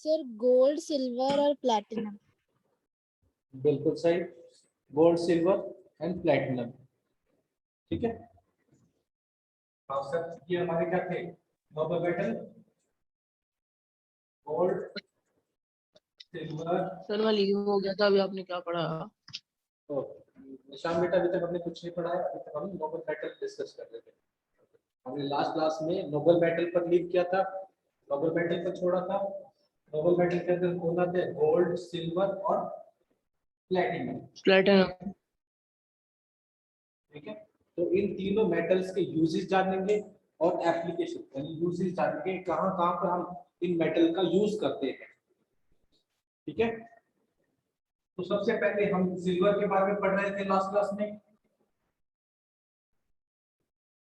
Sir gold, silver और platinum. बिल्कुल सही, गोल्ड, सिल्वर एंड प्लैटिनम। ठीक है। हाँ सर, ये हमारे क्या थे, Nobel metal, gold, silver. Sir मैं लीव हो गया था, अभी आपने क्या पढ़ा? तो निशान बेटा, अभी तक हमने कुछ नहीं पढ़ा है, अभी तक हम नोबल मेटल डिस्कस कर रहे थे। हमने लास्ट क्लास में नोबल मेटल पर लीव किया था, नोबल मेटल पर छोड़ा था। नोबल मेटल के अंदर कौन आते हैं, गोल्ड, सिल्वर और प्लैटिनम। प्लेटिनम। ठीक है। तो इन तीनों मेटल्स के यूजेस जानेंगे और एप्लीकेशन यानी यूजेस जानेंगे, कहां कहां पर हम इन मेटल का यूज करते हैं। ठीक है। तो सबसे पहले हम सिल्वर के बारे में पढ़ रहे थे लास्ट क्लास में।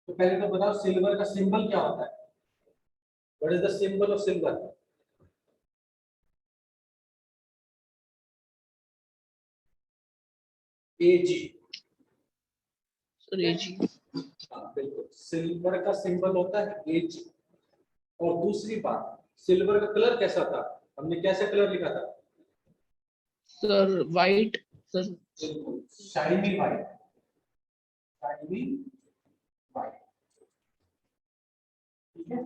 तो पहले तो बताओ सिल्वर का सिंबल क्या होता है, what is the symbol of silver? AG. Sir ये जी। हाँ बिल्कुल, सिल्वर का सिंबल होता है एजी। और दूसरी बात, सिल्वर का कलर कैसा था, हमने कैसे कलर लिखा था? Sir white. सर बिल्कुल, शाइनी वाइट, शाइनी वाइट। ठीक है।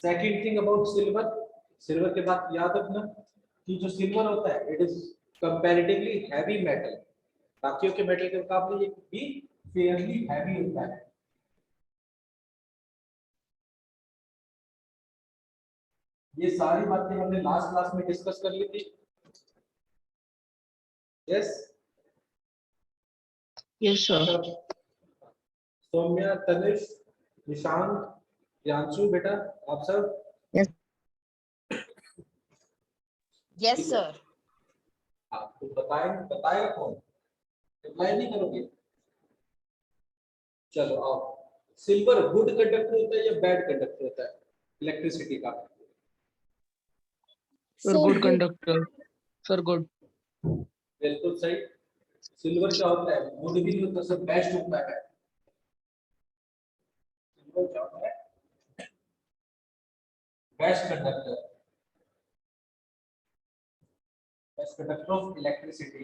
Second thing about silver, silver के बाद याद रखना कि जो सिल्वर होता है it is comparatively heavy metal, बाकियों के मेटल के मुकाबले ये भी फेयरली हैवी होता है। ये सारी बातें हमने लास्ट क्लास में डिस्कस कर ली थी। Yes yes sir. Saumya, Tanish, Nishant, Priyanshu बेटा, आप सब? Yes sir. आपको बताएगा कौन, रिप्लाई नहीं करोगे? चलो आओ, सिल्वर गुड कंडक्टर होता है या बैड कंडक्टर होता है इलेक्ट्रिसिटी का? Sir good conductor. Sir good. बिल्कुल सही। सिल्वर क्या होता है, गुड भी नहीं होता सर, बेस्ट होता है। सिल्वर क्या होता है, best conductor, best conductor of electricity,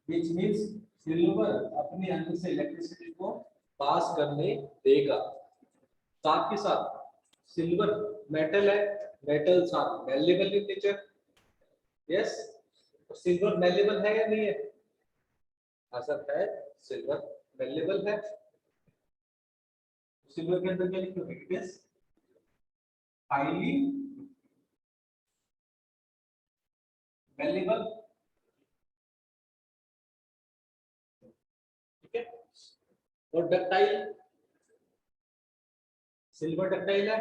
which means silver अपने अंदर से इलेक्ट्रिसिटी को पास करने देगा। साथ के साथ सिल्वर मेटल है, metals are malleable in nature. Yes, तो सिल्वर मैलेबल है या नहीं है? आंसर है सिल्वर मैलेबल है। सिल्वर के अंदर क्या लिखोगे, इट इज हाईली मैलेबल। ठीक है। और डक्टाइल, सिल्वर डक्टाइल है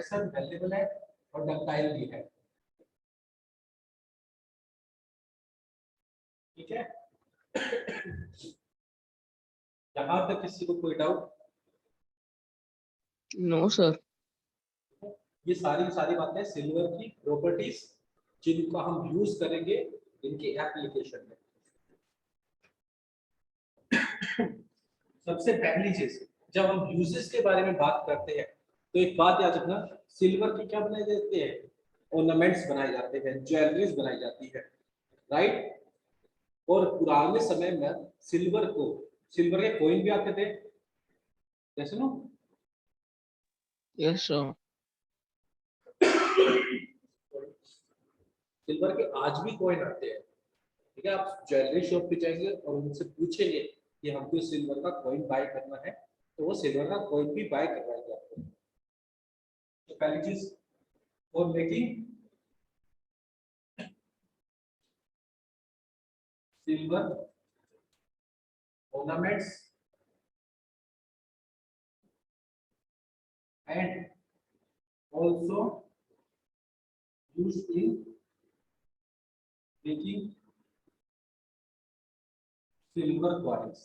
सर, मैलेबल है और डक्टाइल भी है। ठीक है। यहां तक किसी को कोई डाउट? No sir. ये सारी बातें सिल्वर की प्रॉपर्टीज जिनको हम यूज करेंगे इनके एप्लीकेशन में। सबसे पहली चीज, जब हम यूजेस के बारे में बात करते हैं तो एक बात याद रखना, सिल्वर की क्या बनाए जाते हैं, ऑर्नामेंट्स बनाए जाते हैं, ज्वेलरीज बनाई जाती है, राइट। और पुराने समय में सिल्वर के कॉइन भी आते थे, जैसे नो। Yes sir. सिल्वर के आज भी कॉइन आते हैं। ठीक है, आप ज्वेलरी शॉप पे जाएंगे और उनसे पूछेंगे कि हमको सिल्वर का कॉइन बाय करना है, तो वो सिल्वर का कॉइन भी बाय करवाएंगे आपको। तो पहली चीज, for making silver ornaments and also used in making silver coins।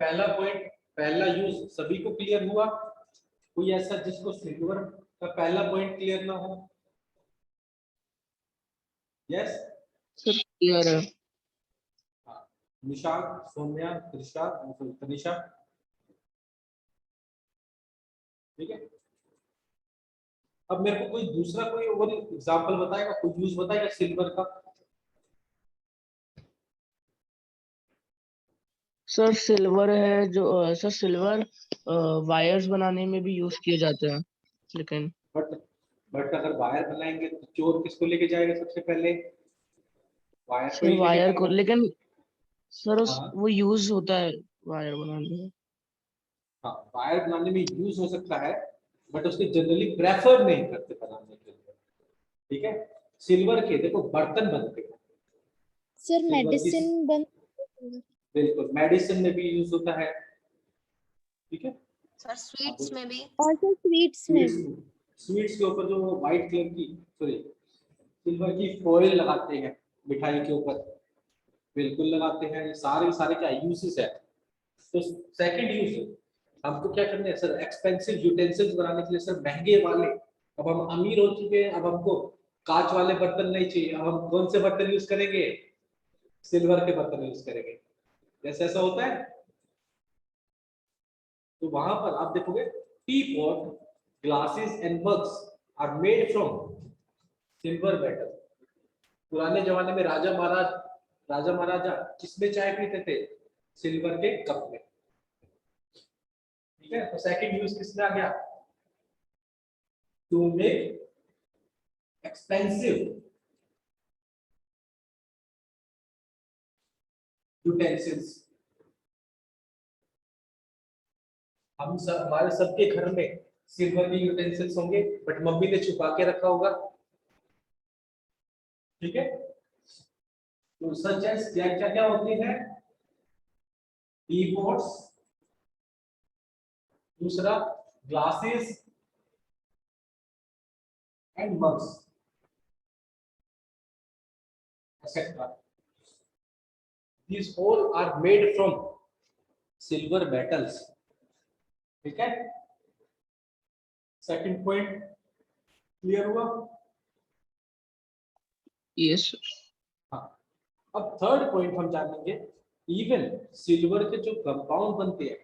पहला पॉइंट, पहला यूज सभी को क्लियर हुआ? कोई ऐसा जिसको सिल्वर का पहला पॉइंट क्लियर ना हो? यस। सर क्लियर है। निशांत, सौम्या, त्रिशा, तनिषा, ठीक है। अब मेरे को कोई दूसरा कोई और एग्जांपल बताएगा, कोई यूज बताएगा सिल्वर का? सर सिल्वर है जो सर सिल्वर वायर्स बनाने में भी यूज किए जाते हैं, लेकिन बट बट अगर वायर बनाएंगे तो चोर किसको लेके जाएगा सबसे पहले? वायर को सर ही लेके वायर को, जाएगा। लेकिन सर उस हाँ वो यूज होता है वायर बनाने में। हाँ, वायर बनाने में यूज हो सकता है, बट उसके जनरली प्रेफर नहीं करते बनाने के लिए। ठीक है। सिल्वर के देखो बर्तन बनते हैं। सर सिल्वर की मेडिसिन बन बिल्कुल मेडिसिन में भी यूज होता है। ठीक है। सर स्वीट्स में भी। और सर स्वीट्स में स्वीट्स भी। स्वीट्स के ऊपर जो व्हाइट कलर की सॉरी सिल्वर की फॉइल लगाते हैं मिठाई के ऊपर, बिल्कुल लगाते हैं। ये सारे सारे क्या यूजेस है। तो सेकंड यूज हमको क्या करना है सर, एक्सपेंसिव यूटेंसिल्स बनाने के लिए सर, महंगे वाले। अब हम अमीर हो चुके हैं, अब हमको कांच वाले बर्तन नहीं चाहिए, अब हम कौन से बर्तन यूज करेंगे? सिल्वर के बर्तन यूज करेंगे। जैसे ऐसा होता है। तो वहां पर आप देखोगे tea pot, glasses and mugs are made from silver metal. पुराने जमाने में राजा महाराजा किसमें चाय पीते थे? सिल्वर के कप में। ठीक है। तो सेकंड यूज किसमें आ गया? To make expensive utensils. हम सब हमारे सबके घर में सिल्वर के यूटेंसिल्स होंगे, बट मम्मी ने छुपा के रखा होगा। ठीक है। तो सच एज क्या क्या क्या होते हैं? टी पॉट्स, दूसरा glasses and mugs etcetera. These all are made from silver metals. ठीक है। सेकंड पॉइंट क्लियर हुआ? यस हाँ। अब थर्ड पॉइंट हम जानेंगे। इवन सिल्वर के जो कंपाउंड बनते हैं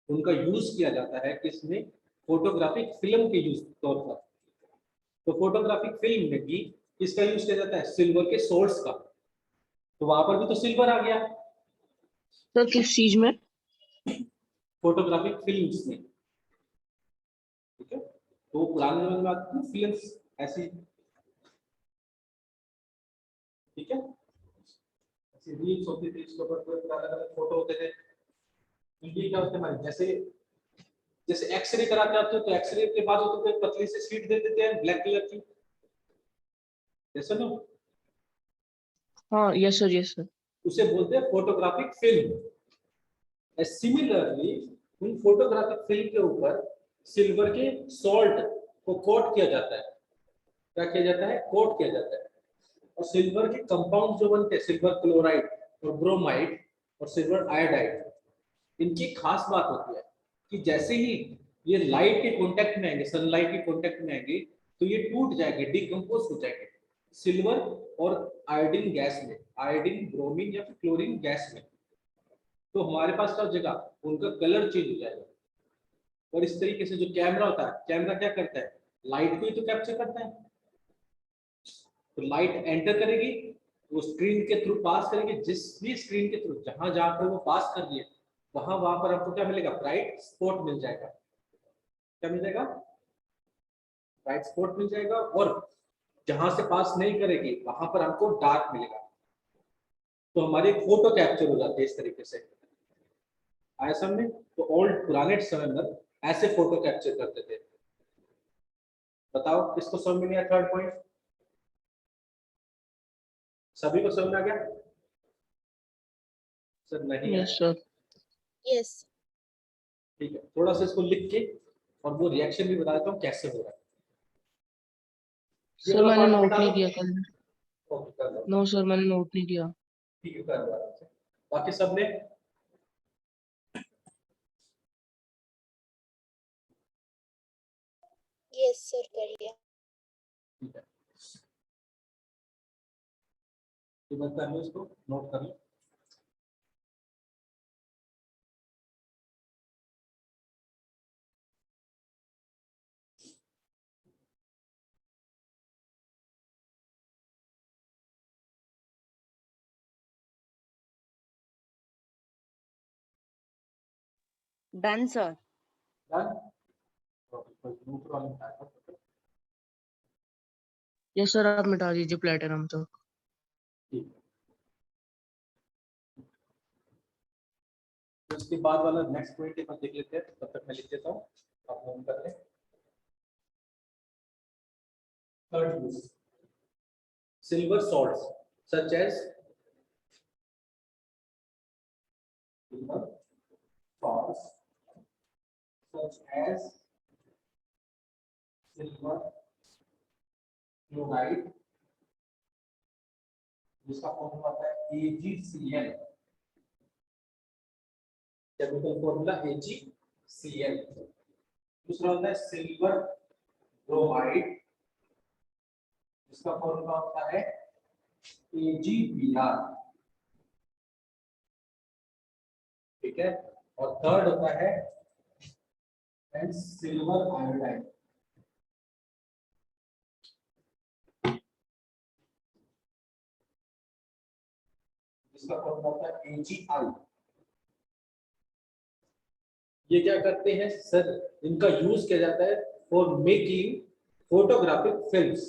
उनका यूज किया जाता है किसमें? फोटोग्राफिक फिल्म के यूज तौर पर। तो फोटोग्राफिक फिल्म में भी किसका यूज किया जाता है? सिल्वर के सोर्स का। तो वहां पर भी तो सिल्वर आ गया सर, किस चीज में? फोटोग्राफिक फिल्म्स में। ठीक है। तो पुराने जमाने में आती थी फिल्म्स ऐसी। ठीक है। ऐसी रील्स होती थी, इसके ऊपर कोई अलग अलग फोटो होते थे। तो ये क्या होते हैं जैसे जैसे एक्सरे कराते आते हो तो एक्सरे के बाद तो कोई पतली सी शीट दे देते हैं ब्लैक कलर की, जैसे ना, हाँ यस सर, यस सर। उसे बोलते हैं फोटोग्राफिक फिल्म। सिमिलरली उन फोटोग्राफिक फिल्म के ऊपर सिल्वर के सॉल्ट को कोट किया जाता है। क्या किया जाता है? कोट किया जाता है। और सिल्वर के कंपाउंड जो बनते हैं, सिल्वर क्लोराइड और ब्रोमाइड और सिल्वर आयोडाइड, इनकी खास बात होती है कि जैसे ही ये लाइट के कांटेक्ट में आएंगे, सनलाइट के कांटेक्ट में आएंगे, तो ये टूट जाएंगे, डिकम्पोज हो जाएंगे सिल्वर और आयोडीन गैस में, आयोडीन, ब्रोमीन या फिर क्लोरीन गैस में। तो हमारे पास क्या हो जाएगा? उनका कलर चेंज हो जाएगा। और इस तरीके से जो कैमरा होता है, कैमरा क्या करता है? लाइट को ही तो कैप्चर करता है। तो लाइट एंटर करेगी, वो स्क्रीन के थ्रू पास करेगी, जिस भी स्क्रीन के थ्रू जहां जहां पर वो पास कर रही है वहां पर आपको क्या मिलेगा? ब्राइट स्पॉट मिल जाएगा। क्या मिल जाएगा? ब्राइट स्पॉट मिल जाएगा। और जहां से पास नहीं करेगी वहां पर हमको डार्क मिलेगा। तो हमारी फोटो कैप्चर हो जाती है इस तरीके से। आया समझ? तो ओल्ड पुराने समय में ऐसे फोटो कैप्चर करते थे। बताओ किसको समझ में नहीं आया थर्ड पॉइंट? सभी को समझ में आ गया? सर नहीं यस आया? सर। यस। ठीक है, थोड़ा सा इसको लिख के और वो रिएक्शन भी बता देता हूँ कैसे हो रहा है। ये सर वाला मैंने पार्ट नोट मिटा नहीं दो। किया कल। ओके कर दो। नो सर, मैंने नोट नहीं किया। ठीक है कर दो आराम से। बाकी सबने यस सर करिए। ठीक है, तो मैं कर लो, इसको नोट कर लो। Done sir. डन। न्यूट्रॉन मिटाएगा। यस सर, आप मिटा दीजिए प्लेटिनम तो। ठीक है। तो उसके बाद वाला नेक्स्ट पॉइंट एक बार देख लेते हैं, तब तक मैं लिख देता हूँ, आप नोट कर लें। Third use, silver salts such as silver salts such as silver chloride, जिसका फॉर्मूला आता है AgCl, केमिकल फॉर्मूला AgCl। दूसरा होता है सिल्वर ब्रोमाइड, जिसका फॉर्मूला होता है AgBr, ठीक है। और थर्ड होता है सिल्वर आयोडाइड, जिसका फॉर्मूला होता है AgI। ये क्या करते हैं सर, इनका यूज किया जाता है for making photographic films,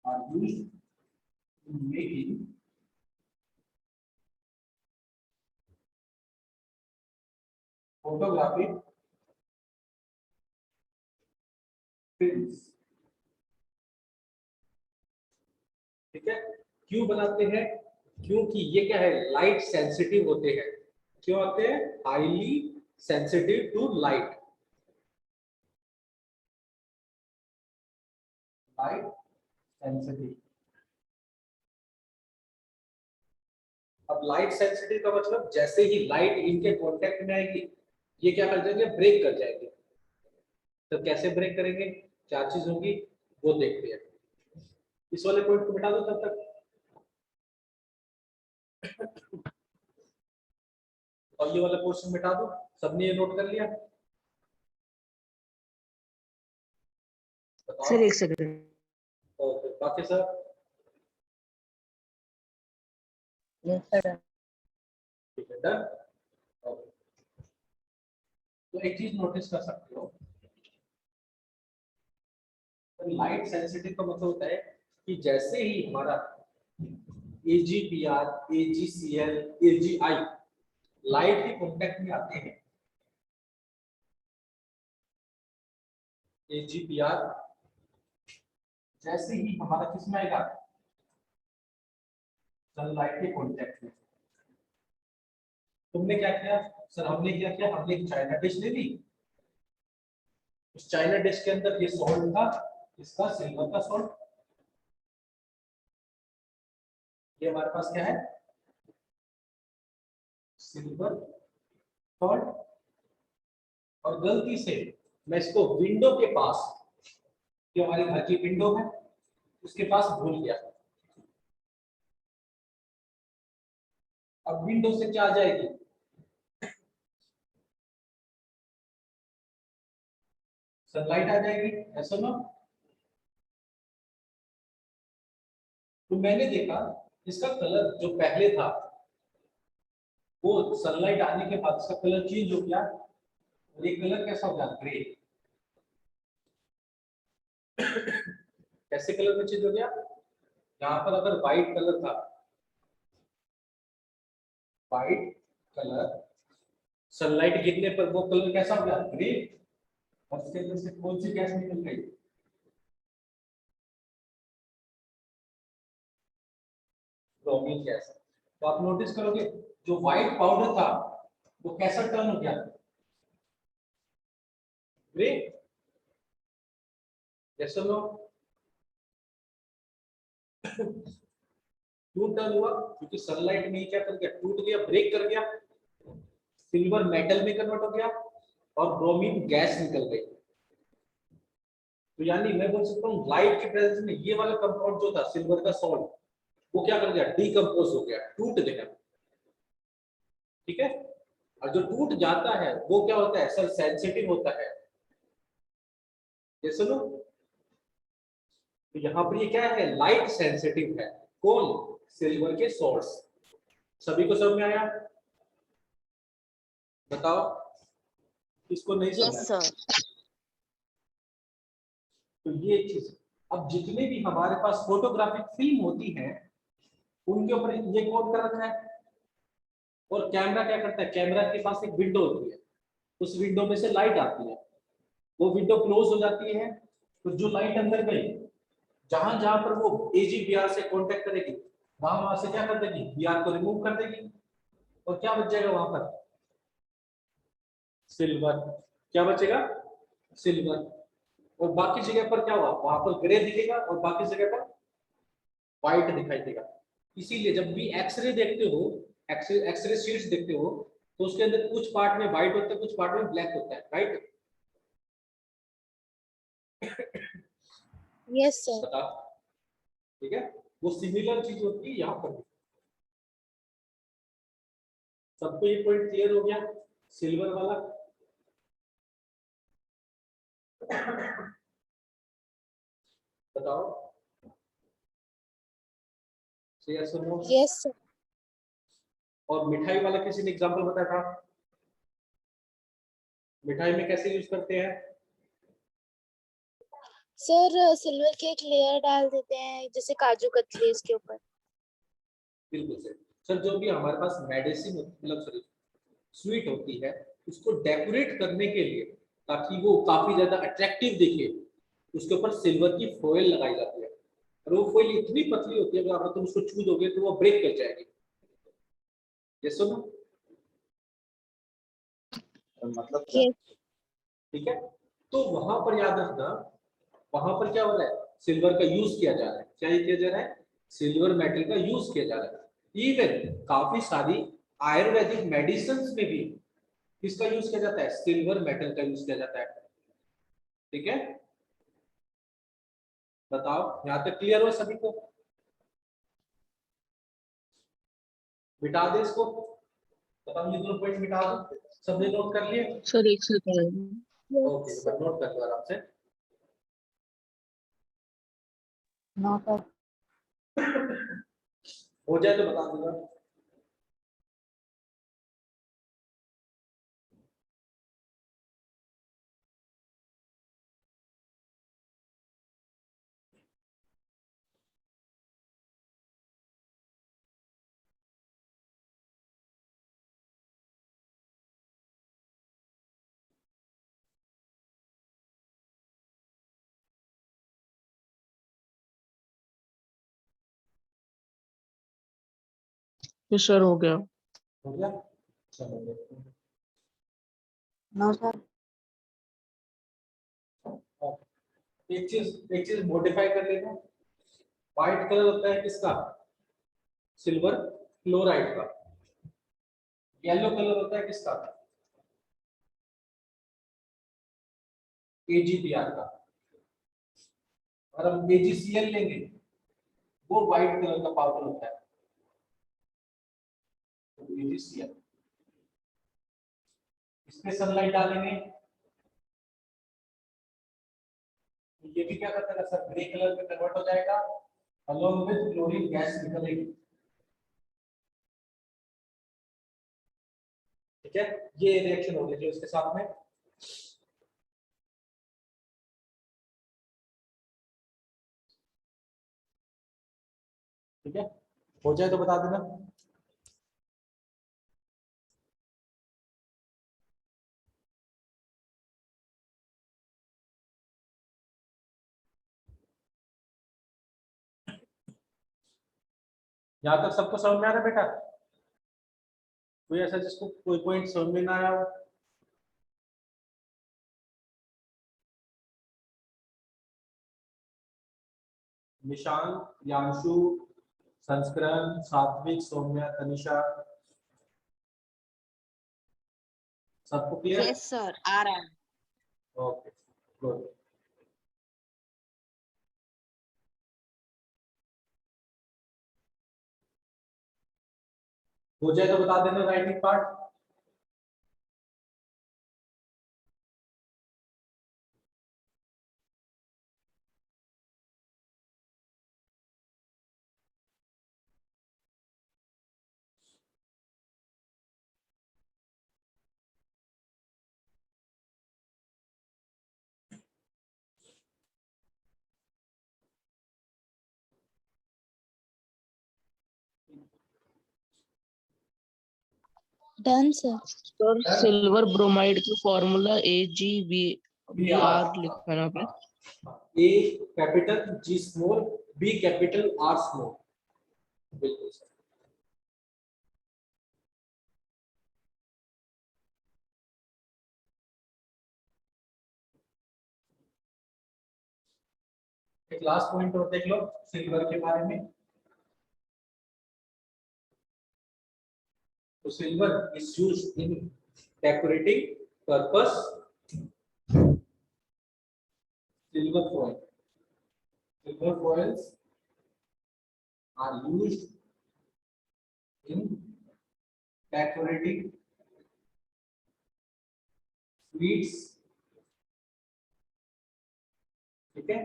are used in making photographic films, ठीक है। क्यों बनाते हैं, क्योंकि ये क्या है, लाइट सेंसिटिव होते हैं। क्यों होते हैं, highly sensitive to light, light sensitive. अब लाइट सेंसिटिव का मतलब जैसे ही लाइट इनके कांटेक्ट में आएगी, ये क्या कर जाएंगे, ब्रेक कर जाएंगे। तो कैसे ब्रेक करेंगे, क्या चीज होगी, वो देखते हैं। इस वाले पॉइंट को मिटा दो तब तक, और ये वाला पोर्शन मिटा दो। सबने ये नोट कर लिया, बताओ। सर एक सेकंड। ओके, बाकी सर यस सर। ठीक है, डन। ओके, तो एक चीज नोटिस कर सकते हो, लाइट सेंसिटिव का मतलब होता है कि जैसे ही हमारा AgBr, AgCl, AgI लाइट के कांटेक्ट में आते हैं, AgBr जैसे ही हमारा किसमें आएगा, सनलाइट के कांटेक्ट में। तुमने क्या किया सर, हमने क्या किया, हमने एक चाइना डिश ले ली, उस चाइना डिश के अंदर ये सॉल्ट था, इसका सिल्वर का सॉल्ट, ये हमारे पास क्या है, सिल्वर सॉल्ट। और गलती से मैं इसको विंडो के पास, जो हमारी घर की विंडो है उसके पास भूल गया। अब विंडो से क्या आ जाएगी, सनलाइट आ जाएगी, ऐसा ना। तो मैंने देखा इसका कलर जो पहले था, वो सनलाइट आने के बाद इसका कलर चेंज हो गया, और ये कलर कैसा हो गया, ग्रे। कैसे कलर में चेंज हो गया, यहाँ पर अगर व्हाइट कलर था, व्हाइट कलर, सनलाइट गिरने पर वो कलर कैसा हो गया, ग्रे। और उसके अंदर से कौन सी गैस निकल गई, ब्रोमीन गैस। तो आप नोटिस करोगे जो व्हाइट पाउडर था वो कैसा टर्न हो गया, ग्रे। जैसे लो क्यों टर्न हुआ, क्योंकि सनलाइट में क्या कर गया, टूट गया, ब्रेक कर गया, सिल्वर मेटल में कन्वर्ट हो गया और ब्रोमीन गैस निकल गई। तो यानी मैं बोल सकता हूँ लाइट के प्रेजेंस में ये वाला कंपाउंड जो था सिल्वर का सॉल्ट, वो क्या कर गया, डीकंपोज हो गया, टूट गया, ठीक है। और जो टूट जाता है वो क्या होता है सर, सेंसिटिव होता है। ये सुनो, तो यहाँ पर ये क्या है, लाइट सेंसिटिव है। कौन, सिल्वर के सोर्स। सभी को समझ में आया, बताओ किसको नहीं समझ Yes, sir. तो ये चीज, अब जितने भी हमारे पास फोटोग्राफिक फिल्म होती है उनके ऊपर ये कोड कर रखा है। और कैमरा क्या करता है, कैमरा के पास एक विंडो होती है, उस विंडो में से लाइट आती है, वो विंडो क्लोज हो जाती है, तो जो लाइट अंदर गई, जहां जहां पर वो एजी बीआर से कांटेक्ट करेगी वहां वहां से क्या कर देगी, बीआर को रिमूव कर देगी, और क्या बच जाएगा वहां पर, सिल्वर। क्या बचेगा, सिल्वर। और बाकी जगह पर क्या हुआ, वहां पर ग्रे दिखेगा और बाकी जगह पर व्हाइट दिखाई देगा। इसीलिए जब भी एक्सरे देखते हो, एक्सरे शीट्स देखते हो, तो उसके अंदर कुछ पार्ट में व्हाइट होता है, कुछ पार्ट में ब्लैक होता है, राइट। Yes, sir. बता, ठीक है, वो सिमिलर चीज होती है यहाँ पर भी। सबको ये पॉइंट क्लियर हो गया, सिल्वर वाला। बताओ, यस और नो। Yes, sir. और मिठाई वाला किसी ने एग्जांपल बताया था, मिठाई में कैसे यूज करते हैं। सर सिल्वर की एक लेयर डाल देते हैं जैसे काजू कतली इसके ऊपर। बिल्कुल सर। सर जो भी हमारे पास मेडिसिन मतलब सॉरी स्वीट होती है, उसको डेकोरेट करने के लिए, ताकि वो काफी ज्यादा अट्रैक्टिव दिखे, उसके ऊपर सिल्वर की फॉइल लगाई जाती है। और वो फॉइल इतनी पतली होती है, अगर तुम उसको छू दोगे तो वो ब्रेक कर जाएगी। ये सुनो, मतलब क्या, Yes. ठीक है। तो वहां पर याद रखना, वहां पर क्या हो रहा है, सिल्वर का यूज किया जा रहा है। क्या किया जा रहा है, सिल्वर मेटल का यूज किया जा रहा है। इवन काफी सारी आयुर्वेदिक मेडिसिन में भी किसका यूज किया जाता है, सिल्वर मेटल का यूज किया जाता है। ठीक है, बताओ यहाँ तक क्लियर हो सभी को। मिटा दे इसको, बताओ ये दोनों पॉइंट मिटा दो, सबने नोट कर लिए। सर एक सेकंड। ओके, Yes, तो नोट कर लो आराम से। No sir. हो जाए तो बता दूंगा। ये सर हो गया। हो गया, चलो देखते हैं। No sir. एक चीज मॉडिफाई कर लेना। व्हाइट कलर होता है किसका, सिल्वर क्लोराइड का। येलो कलर होता है किसका, एजीबीआर का। और हम एजीसीएल लेंगे, वो व्हाइट कलर का पाउडर होता है, एजीसीएल। इस पे सनलाइट डालेंगे तो ये भी क्या करता है सर, ग्रे कलर में कन्वर्ट हो जाएगा, अलोंग विद क्लोरीन गैस निकलेगी। ठीक है, ये रिएक्शन हो गई उसके साथ में। ठीक है, हो जाए तो बता देना। यहाँ तक सबको समझ में आ रहा है बेटा, कोई ऐसा जिसको कोई पॉइंट समझ में ना आया हो। निशांत, यांशु, संस्करण, सात्विक, सौम्या, तनिषा, सबको क्लियर। yes, sir. आ रहा है। Okay, good. हो जाए तो बता देना writing part. Done sir. Sir silver bromide का फॉर्मूला AgBr लिखा है ना आपने? A capital G small B capital R small, बिल्कुल सर। एक लास्ट पॉइंट और देख लो सिल्वर के बारे में। तो silver is used in decorating purpose, silver foil. Silver foils are used in decorating sweets. ठीक है,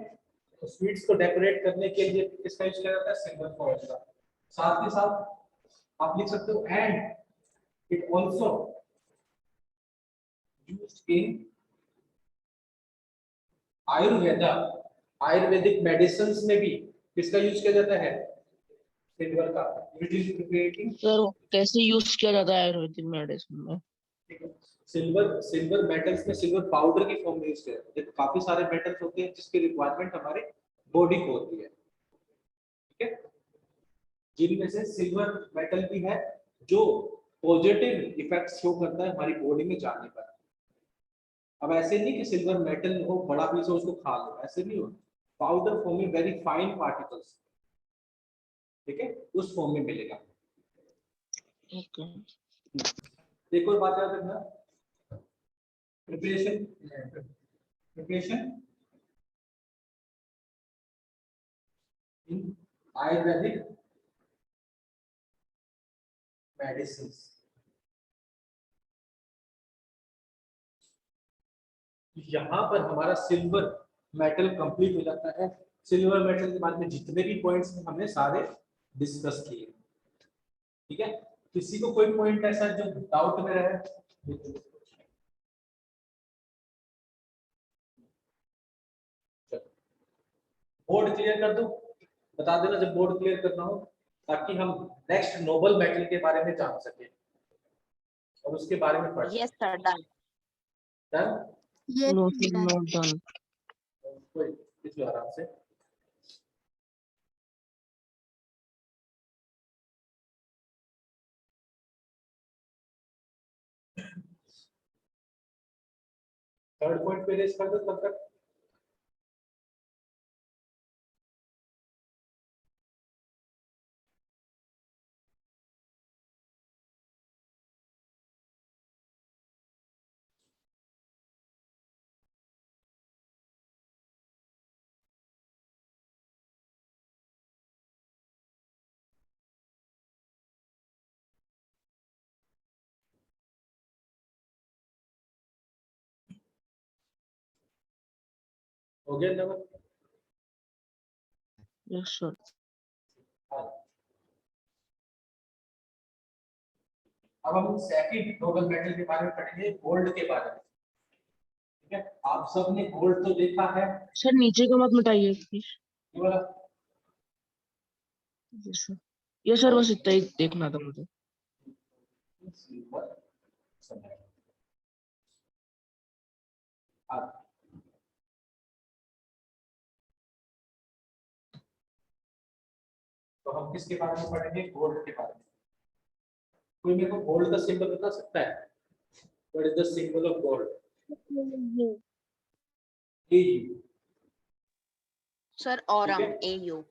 तो स्वीट्स को डेकोरेट करने के लिए किसका यूज किया जाता है? सिल्वर फॉइल का। साथ ही साथ आप लिख सकते हो and it also used in Ayurveda, Ayurvedic medicine में भी किसका यूज किया जाता है? सिल्वर का। It is preparing. सर कैसे यूज किया जाता है आयुर्वेदिक मेडिसिन में? सिल्वर मेटल्स में सिल्वर पाउडर की फॉर्म में यूज किया जाता है। देखो काफी सारे मेटल्स होते हैं जिसकी रिक्वायरमेंट हमारे बॉडी को होती है, ठीक है, जिनमें से सिल्वर मेटल भी है जो पॉजिटिव इफेक्ट शो करता है हमारी बॉडी में जाने पर। अब ऐसे नहीं कि सिल्वर मेटल हो बड़ा पीस हो उसको खा लो, ऐसे नहीं हो, पाउडर फॉर्म में वेरी फाइन पार्टिकल्स, ठीक है, उस फॉर्म में मिलेगा। ओके। एक और बात याद रखना, प्रिपरेशन इन आयुर्वेदिक मेडिसिन। यहाँ पर हमारा सिल्वर मेटल कंप्लीट हो जाता है। सिल्वर मेटल के बारे में जितने भी पॉइंट्स हमने सारे डिस्कस किए, ठीक है। किसी को कोई पॉइंट ऐसा जो डाउट में रहे? बोर्ड क्लियर कर दो, बता देना जब बोर्ड क्लियर करना हो, ताकि हम नेक्स्ट नोबल मेटल के बारे में जान सके और उसके बारे में पढ़। Yes sir, done. Done. No sir, not done. कोई लिख लो आराम से। थर्ड पॉइंट पे रेस कर दो तब तक। हो गया नंबर? Yes sir. अब हम सेकंड नोबल मेटल के बारे में पढ़ेंगे, गोल्ड के बारे में, ठीक है। आप सबने गोल्ड तो देखा है, सर नीचे का मत मिटाइए प्लीज। ये वाला। यस सर, ये सर बस इतना ही देखना था मुझे। सिल्वर समय। अब तो हम किसके बारे में पढ़ेंगे? गोल्ड के बारे में। कोई मेरे को गोल्ड का सिंबल बता सकता है? What is the symbol of gold? AU। Sir Aurum, ठीक है? AU।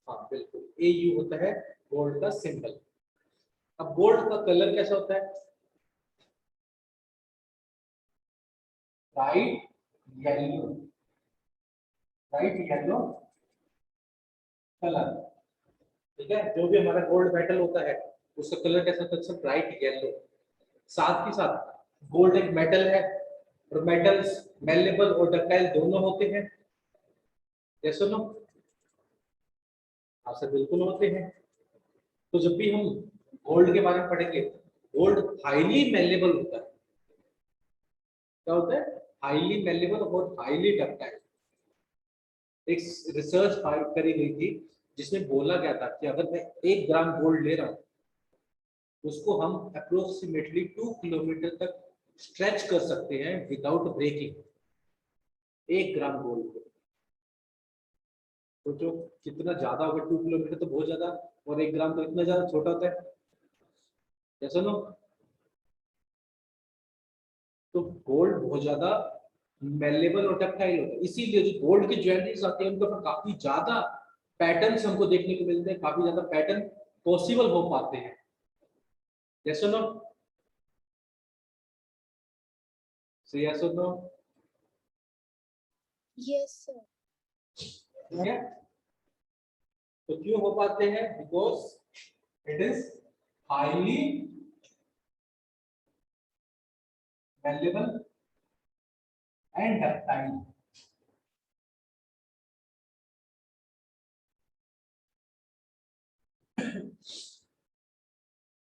हाँ बिल्कुल, AU होता है गोल्ड का सिंबल। अब गोल्ड का कलर कैसा होता है? Bright yellow, bright yellow colour, ठीक है। जो भी हमारा गोल्ड मेटल होता है उसका कलर कैसा होता है? Bright yellow. साथ ही साथ गोल्ड एक मेटल है और मेटल्स मेलेबल और डक्टाइल दोनों होते हैं, यस और नो? आपसे बिल्कुल होते हैं। तो जब भी हम गोल्ड के बारे में पढ़ेंगे, गोल्ड हाईली मेलेबल होता है। क्या होता है? हाईली मेलेबल और हाईली डक्टाइल। एक रिसर्च करी गई थी जिसमें बोला गया था कि अगर मैं 1 ग्राम गोल्ड ले रहा हूं उसको हम अप्रोक्सीमेटली 2 किलोमीटर तक स्ट्रेच कर सकते हैं विदाउट ब्रेकिंग। 1 ग्राम गोल्ड को सोचो कितना ज्यादा होगा, 2 किलोमीटर तो बहुत ज्यादा, और 1 ग्राम तो इतना ज्यादा छोटा होता है, जैसा ना। तो गोल्ड बहुत ज्यादा मेलेबल और डक्टाइल होता है, इसीलिए जो गोल्ड की ज्वेलरीज आती है उनके ऊपर काफी ज्यादा पैटर्न्स हमको देखने को मिलते हैं, काफी ज्यादा पैटर्न पॉसिबल हो पाते हैं, जैसा ना। So yes or no? Yes, sir. ठीक है, तो क्यों हो पाते हैं? Because it is highly valuable and ductile.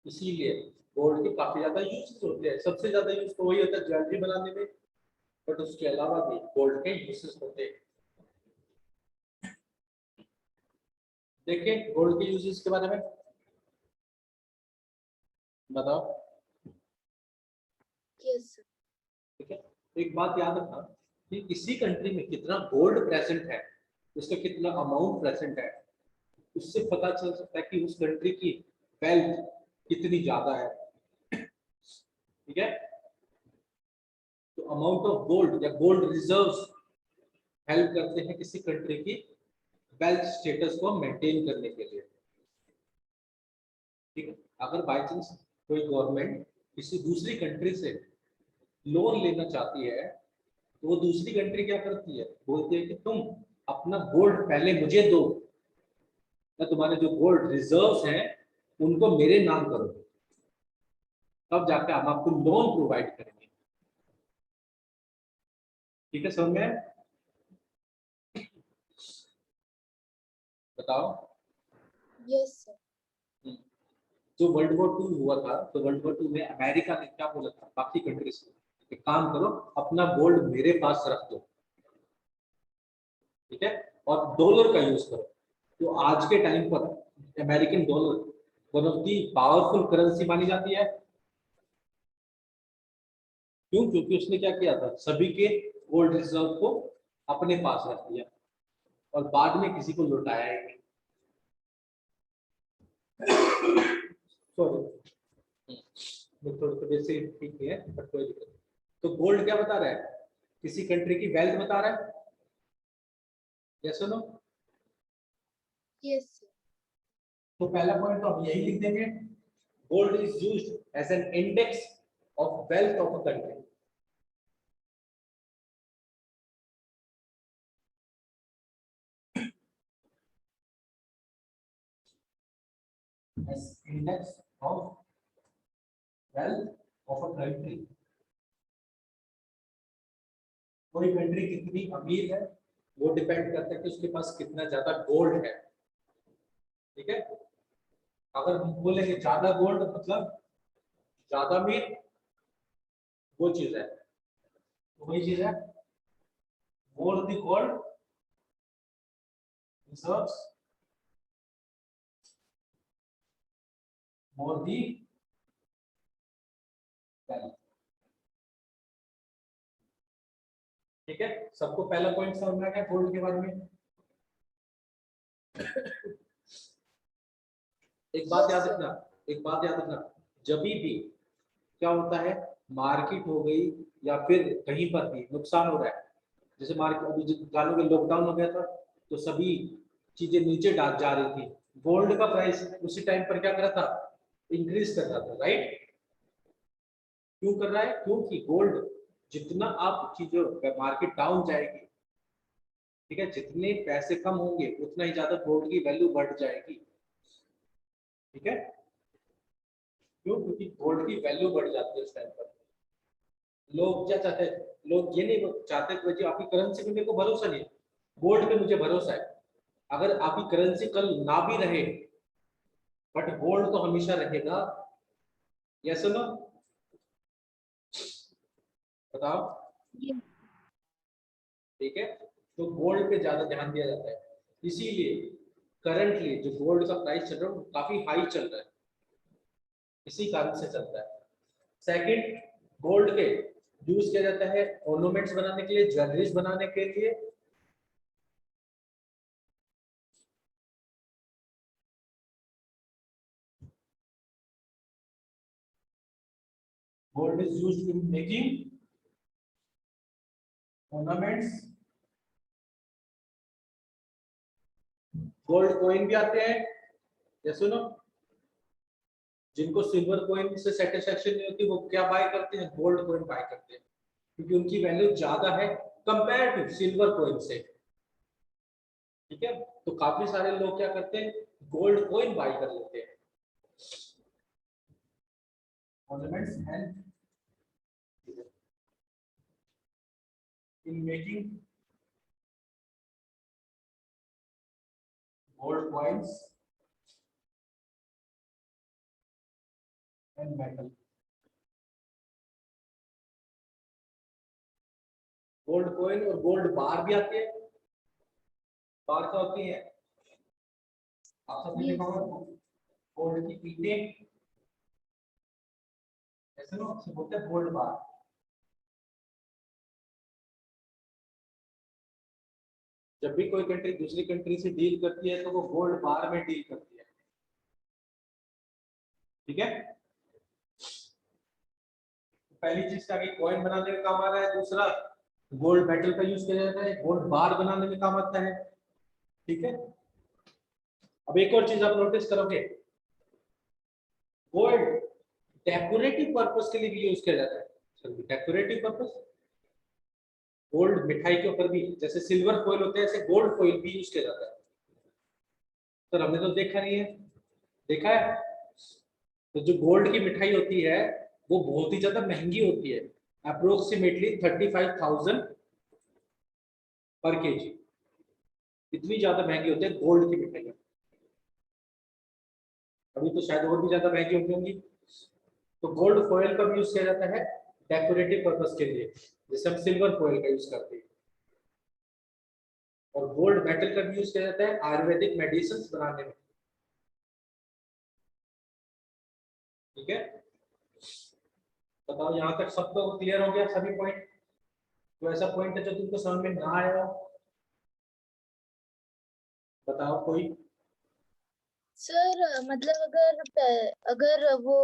इसीलिए गोल्ड के काफी ज्यादा यूज होते हैं, सबसे ज्यादा यूज तो वही होता है ज्वेलरी बनाने में, बट उसके अलावा भी गोल्ड के यूजेस होते हैं। देखिए गोल्ड के यूजेस के बारे में बताओ। Yes, sir. ठीक है, एक बात याद रखना कि किसी कंट्री में कितना गोल्ड प्रेजेंट है, उसका कितना अमाउंट प्रेजेंट है, उससे पता चल सकता है कि उस कंट्री की वेल्थ कितनी ज्यादा है। ठीक है, तो अमाउंट ऑफ गोल्ड या गोल्ड रिजर्व्स हेल्प करते हैं किसी कंट्री की वेल्थ स्टेटस को मेंटेन करने के लिए। ठीक है, अगर बाय चांस कोई गवर्नमेंट किसी दूसरी कंट्री से लोन लेना चाहती है, तो वो दूसरी कंट्री क्या करती है, बोलती है कि तुम अपना गोल्ड पहले मुझे दो, या तुम्हारे जो गोल्ड रिजर्व्स हैं उनको मेरे नाम करो, तब जाकर हम आपको लोन प्रोवाइड करेंगे। ठीक है, समझ में आया? बताओ। Yes, sir. जो वर्ल्ड वॉर 2 हुआ था, तो वर्ल्ड वॉर 2 में अमेरिका ने क्या बोला था बाकी कंट्रीज को, एक काम करो अपना गोल्ड मेरे पास रख दो, ठीक है, और डॉलर का यूज करो। तो आज के टाइम पर American dollar one of the powerful currency मानी जाती है। क्यों? क्योंकि उसने क्या किया था, सभी के गोल्ड रिजर्व को अपने पास रख दिया और बाद में किसी को लौटाया ही नहीं। सॉरी, थोड़ी तबीयत से ठीक नहीं है, बट कोई दिक्कत नहीं। तो गोल्ड क्या बता रहा है, किसी कंट्री की वेल्थ बता रहा है, यस और नो? Yes, sir. तो पहला पॉइंट तो हम यही लिख देंगे, gold is used as an index of wealth of a country. as index of wealth of a country। कोई कंट्री कितनी अमीर है वो डिपेंड करता है कि उसके पास कितना ज्यादा गोल्ड है। ठीक है, अगर हम बोलेंगे ज्यादा गोल्ड मतलब ज्यादा अमीर, वो चीज है, तो वही चीज है more the gold reserves, more the wealth. ठीक है, सबको पहला पॉइंट समझ में आ गया गोल्ड के बारे में। एक बात याद रखना, एक बात याद रखना, जब भी क्या होता है, मार्केट हो गई या फिर कहीं पर भी नुकसान हो रहा है, जैसे मार्केट अभी जानो के लॉकडाउन हो गया था, तो सभी चीजें नीचे जा रही थी, गोल्ड का प्राइस उसी टाइम पर क्या कर रहा था, इंक्रीज कर रहा था, राइट? क्यों कर रहा है? क्योंकि गोल्ड जितना आप चीजों मार्केट डाउन जाएगी, ठीक है, जितने पैसे कम होंगे उतना ही ज्यादा गोल्ड की वैल्यू बढ़ जाएगी। ठीक है, क्यों? क्योंकि गोल्ड की वैल्यू बढ़ जाती है उस टाइम पर। लोग क्या चाहते हैं, लोग ये नहीं चाहते कि जी आपकी करेंसी पे मेरे को भरोसा नहीं है, गोल्ड पे मुझे भरोसा है। अगर आपकी करेंसी कल ना भी रहे बट गोल्ड तो हमेशा रहेगा, यस नो? बताओ। Yes. ठीक है, तो गोल्ड पे ज्यादा ध्यान दिया जाता है, इसीलिए करंटली जो गोल्ड का प्राइस चल रहा है वो काफी हाई चल रहा है। इसी कारण से चलता है। सेकंड, गोल्ड के यूज किया जाता है ऑर्नामेंट्स बनाने के लिए, ज्वेलरीज बनाने के लिए। Gold is used in making ornaments. Gold coin भी आते हैं, ये सुनो, जिनको सिल्वर कॉइन से सेटिस्फेक्शन नहीं होती वो क्या बाय करते हैं, गोल्ड कॉइन बाय करते हैं, क्योंकि उनकी वैल्यू ज्यादा है कंपेयर टू सिल्वर कॉइन से। ठीक है, तो काफी सारे लोग क्या करते हैं, गोल्ड कॉइन बाय कर लेते हैं। Ornaments help in making gold coins and metal. Gold coin और गोल्ड बार भी आते हैं। बार क्या होती है, आप सबने देखा होगा, गोल्ड की ईंटें, ऐसे ना उसे बोलते हैं गोल्ड बार। जब भी कोई कंट्री दूसरी कंट्री से डील करती है तो वो गोल्ड बार में डील करती है। ठीक है, पहली चीज का कॉइन बनाने में काम आ रहा है, दूसरा गोल्ड मेटल का यूज किया जाता है, गोल्ड बार बनाने में काम आता है। ठीक है, अब एक और चीज आप नोटिस करोगे, गोल्ड डेकोरेटिव पर्पस के लिए भी यूज किया जाता है। डेकोरेटिव पर्पस, गोल्ड मिठाई के ऊपर भी, जैसे सिल्वर फॉइल होते हैं ऐसे गोल्ड फॉइल भी यूज किया जाता है। सर हमने तो देखा नहीं है, देखा है? तो जो गोल्ड की मिठाई होती है वो बहुत ही ज्यादा महंगी होती है, अप्रोक्सीमेटली 35,000 पर केजी। इतनी ज्यादा महंगी होती है गोल्ड की मिठाइयाँ। अभी तो शायद और भी ज्यादा महंगी होंगी। तो गोल्ड फॉइल का भी यूज किया जाता है डेकोरेटिव पर्पस के लिए, जैसे हम सिल्वर फॉइल का यूज करते हैं। और गोल्ड मेटल का भी यूज किया जाता है आयुर्वेदिक मेडिसिन बनाने में। ठीक है, बताओ यहाँ तक सबको क्लियर हो गया सभी पॉइंट? तो ऐसा पॉइंट है जो तुमको समझ में ना आया हो, बताओ कोई। सर मतलब अगर वो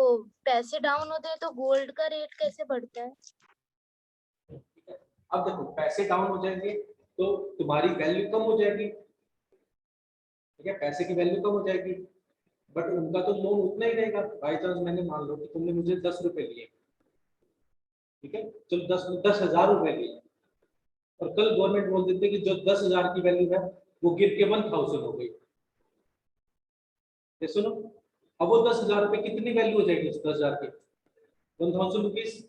पैसे डाउन होते हैं तो गोल्ड का रेट कैसे बढ़ता है? अब देखो, पैसे डाउन हो जाएंगे तो तुम्हारी वैल्यू कम हो जाएगी। ठीक है, पैसे की वैल्यू कम हो जाएगी, बट उनका तो लोन उतना ही रहेगा। बाई चांस मैंने मान लो कि तुमने मुझे 10 रुपए लिए, ठीक है, चलो 10,000 रुपए लिए, और कल गवर्नमेंट बोल देते कि जो 10,000 की वैल्यू है वो गिर के 1,000 हो गई। ये सुनो, अब वो 10,000 रुपए कितनी वैल्यू हो जाएगी उस 10,000 की? 1,000 रुपीज।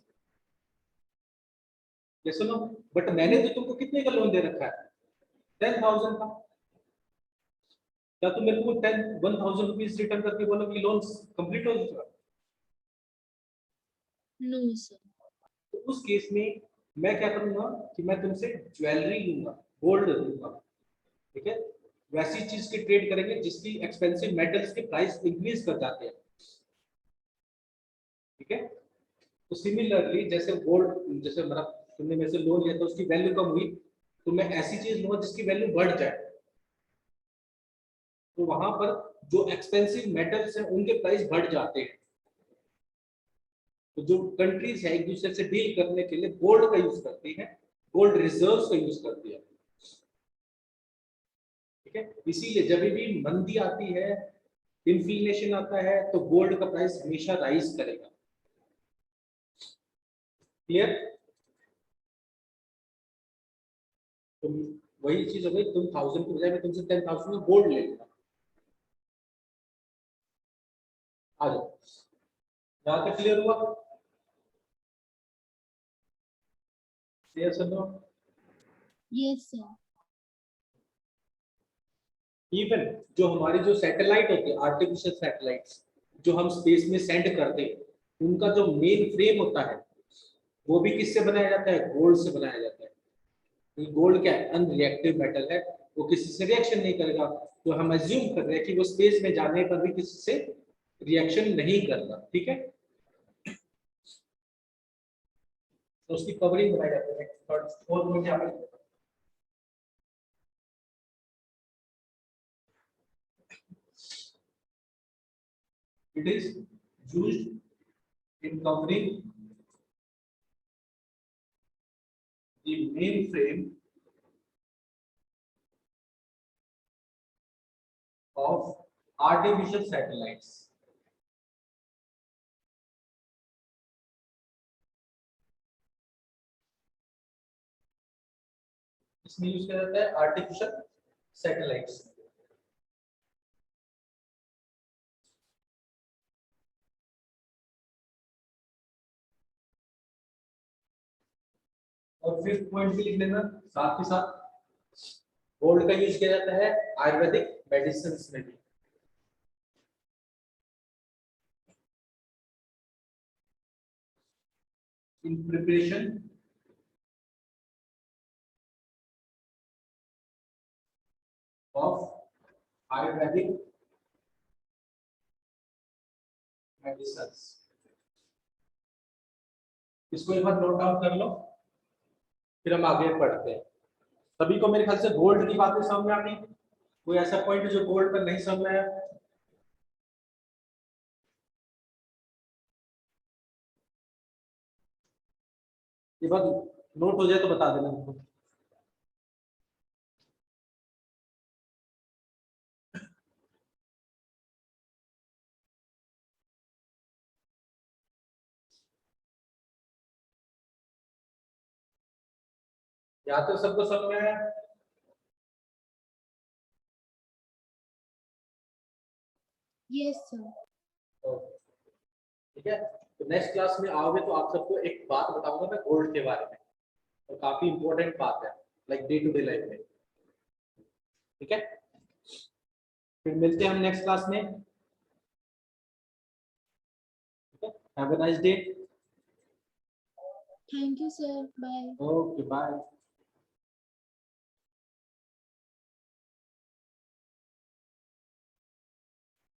ये सुनो, बट मैंने तो तुमको कितने का लोन दे रखा है? 10,000 का। क्या तुम मेरे को 1,000 रुपीज रिटर्न करके बोलो कि लोन कंप्लीट हो चुका? No sir. तो उस केस में मैं क्या करूंगा कि मैं तुमसे ज्वेलरी लूंगा, गोल्ड लूंगा। ठीक है, वैसी चीज की ट्रेड करेंगे जिसकी एक्सपेंसिव मेटल्स के प्राइस इंक्रीज कर जाते हैं। ठीक है, तो सिमिलरली जैसे गोल्ड, जैसे मतलब तुमने मेरे से लोन लिया तो उसकी वैल्यू कम हुई, तो मैं ऐसी चीज लूंगा जिसकी वैल्यू बढ़ जाए। तो वहां पर जो एक्सपेंसिव मेटल्स हैं उनके प्राइस बढ़ जाते हैं। तो जो कंट्रीज है एक दूसरे से डील करने के लिए गोल्ड का यूज करती है, गोल्ड रिजर्व्स का यूज करती है। ठीक है, इसीलिए जब भी मंदी आती है, इन्फ्लेशन आता है, तो गोल्ड का प्राइस हमेशा राइज करेगा। क्लियर? तुम वही चीज हो गई, तुम 1,000 की बजाय मैं तुमसे 10,000 में गोल्ड ले लूंगा। आ जाओ, यहां तक क्लियर हुआ? क्लियर सुनो? Yes sir. इवन जो हमारी जो सैटेलाइट होती है, आर्टिफिशियल सैटेलाइट्स जो हम स्पेस में सेंड करते हैं, उनका जो मेन फ्रेम होता है वो भी किससे बनाया जाता है? गोल्ड से बनाया जाता है। गोल्ड क्या है? अनरिएक्टिव मेटल है, वो किसी से रिएक्शन नहीं करेगा। तो हम एज्यूम कर रहे हैं कि वो स्पेस में जाने पर भी किसी से रिएक्शन नहीं करना, ठीक है। तो उसकी कवरिंग बनाई जाती है। फोर्थ में क्या है? It is used in covering the mainframe of artificial satellites. इसमें यूज किया जाता है आर्टिफिशियल सैटेलाइट्स। और फिफ्थ पॉइंट भी लिख लेना साथ के साथ, गोल्ड का यूज किया जाता है आयुर्वेदिक मेडिसिन में भी। In preparation of Ayurvedic medicine. इसको एक बार नोट डाउन कर लो, फिर हम आगे पढ़ते हैं। सभी को मेरे ख्याल से गोल्ड की बातें समझ में आ गई। कोई ऐसा पॉइंट जो गोल्ड पर नहीं समझ में आया? ये बात नोट हो जाए तो बता देना मुझको। यहाँ तो सबको समझ में आया? Yes sir. ठीक है, तो नेक्स्ट क्लास में आओगे तो आप सबको एक बात बताऊंगा मैं गोल्ड के बारे में, और काफी इंपॉर्टेंट बात है, like day to day life में। ठीक है, फिर मिलते हैं हम नेक्स्ट क्लास में। Have a nice day. Thank you sir, bye. Okay bye.